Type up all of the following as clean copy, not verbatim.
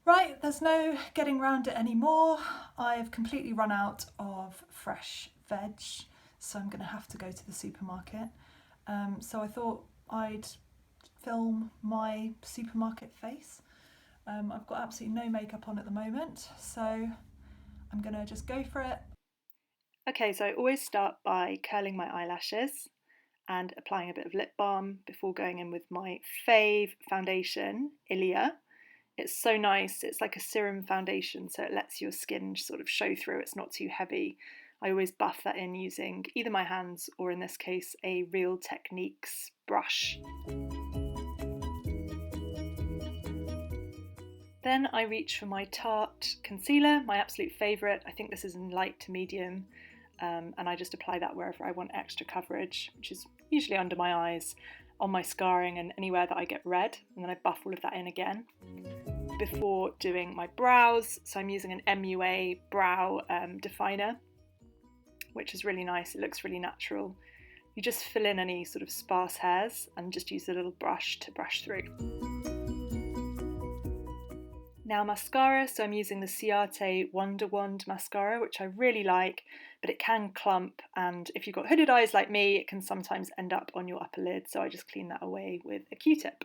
Right, there's no getting around it anymore. I've completely run out of fresh veg, so I'm going to have to go to the supermarket. So I thought I'd film my supermarket face. I've got absolutely no makeup on at the moment, so I'm going to just go for it. Okay, so I always start by curling my eyelashes and applying a bit of lip balm before going in with my fave foundation, Ilia. It's so nice. It's like a serum foundation, so it lets your skin sort of show through. It's not too heavy. I always buff that in using either my hands or, in this case, a Real Techniques brush. Then I reach for my Tarte concealer, my absolute favourite. I think this is in light to medium, and I just apply that wherever I want extra coverage, which is usually under my eyes, on my scarring and anywhere that I get red, and then I buff all of that in again before doing my brows. So I'm using an MUA brow definer, which is really nice. It looks really natural. You just fill in any sort of sparse hairs and just use a little brush to brush through. Now mascara, so I'm using the Ciate Wonder Wand mascara, which I really like, but it can clump, and if you've got hooded eyes like me, it can sometimes end up on your upper lid, so I just clean that away with a Q-tip.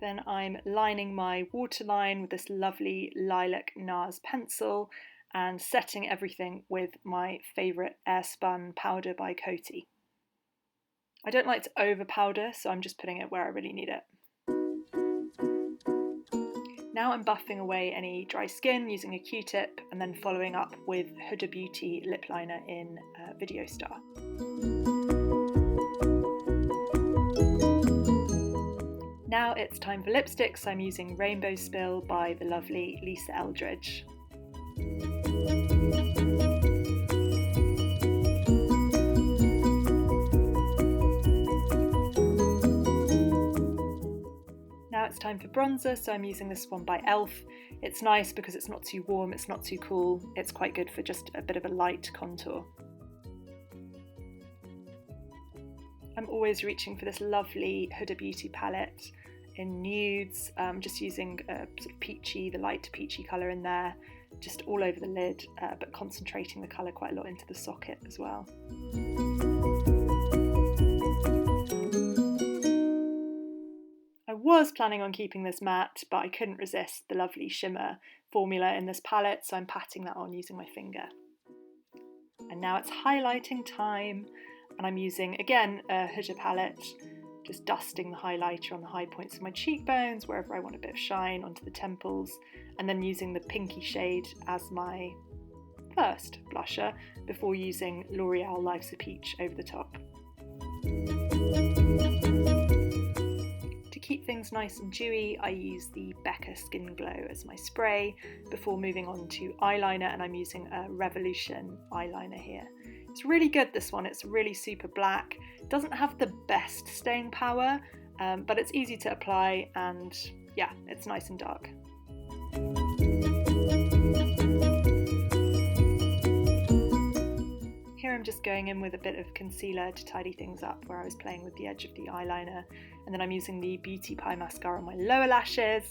Then I'm lining my waterline with this lovely lilac NARS pencil and setting everything with my favourite Airspun powder by Coty. I don't like to over powder, so I'm just putting it where I really need it. Now I'm buffing away any dry skin using a Q-tip and then following up with Huda Beauty lip liner in Video Star. Now it's time for lipstick, so I'm using Rainbow Spill by the lovely Lisa Eldridge. Now it's time for bronzer, so I'm using this one by e.l.f. It's nice because it's not too warm, it's not too cool, it's quite good for just a bit of a light contour. I'm always reaching for this lovely Huda Beauty palette in nudes, just using a sort of peachy, the light peachy colour in there, just all over the lid, but concentrating the colour quite a lot into the socket as well. I was planning on keeping this matte, but I couldn't resist the lovely shimmer formula in this palette, so I'm patting that on using my finger. And now it's highlighting time, and I'm using, again, a Huda palette, just dusting the highlighter on the high points of my cheekbones, wherever I want a bit of shine, onto the temples, and then using the pinky shade as my first blusher, before using L'Oreal Life's a Peach over the top. To keep things nice and dewy, I use the Becca Skin Glow as my spray before moving on to eyeliner, and I'm using a Revolution eyeliner here. It's really good, this one. It's really super black. It doesn't have the best staying power, but it's easy to apply, and yeah, it's nice and dark. Here I'm just going in with a bit of concealer to tidy things up where I was playing with the edge of the eyeliner, and then I'm using the Beauty Pie mascara on my lower lashes,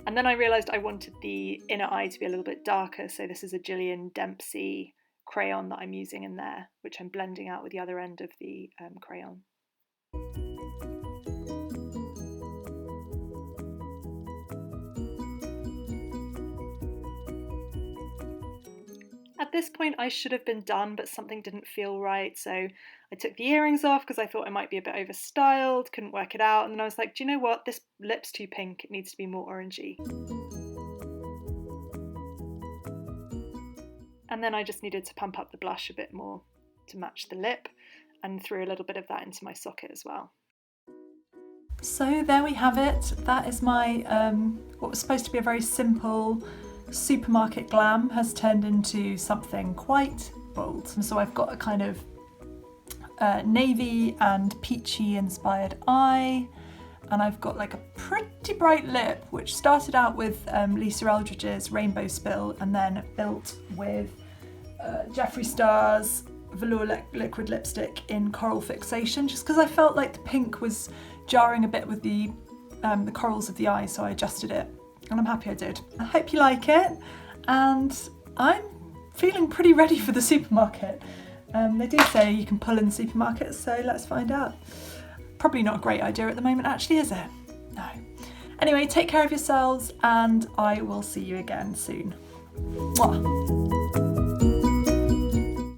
and then I realised I wanted the inner eye to be a little bit darker, so this is a Gillian Dempsey crayon that I'm using in there, which I'm blending out with the other end of the crayon. At this point I should have been done, but something didn't feel right, so I took the earrings off because I thought I might be a bit overstyled, couldn't work it out, and then I was like, do you know what, this lip's too pink, it needs to be more orangey. And then I just needed to pump up the blush a bit more to match the lip, and threw a little bit of that into my socket as well. So there we have it. That is my, what was supposed to be a very simple supermarket glam has turned into something quite bold. So I've got a kind of navy and peachy inspired eye, and I've got like a pretty bright lip, which started out with Lisa Eldridge's Rainbow Spill and then built with Jeffree Star's Velour liquid lipstick in Coral Fixation, just because I felt like the pink was jarring a bit with the corals of the eye, so I adjusted it and I'm happy I did. I hope you like it, and I'm feeling pretty ready for the supermarket. They do say you can pull in the supermarket, so let's find out. Probably not a great idea at the moment, actually, is it? No. Anyway, take care of yourselves, and I will see you again soon. Mwah.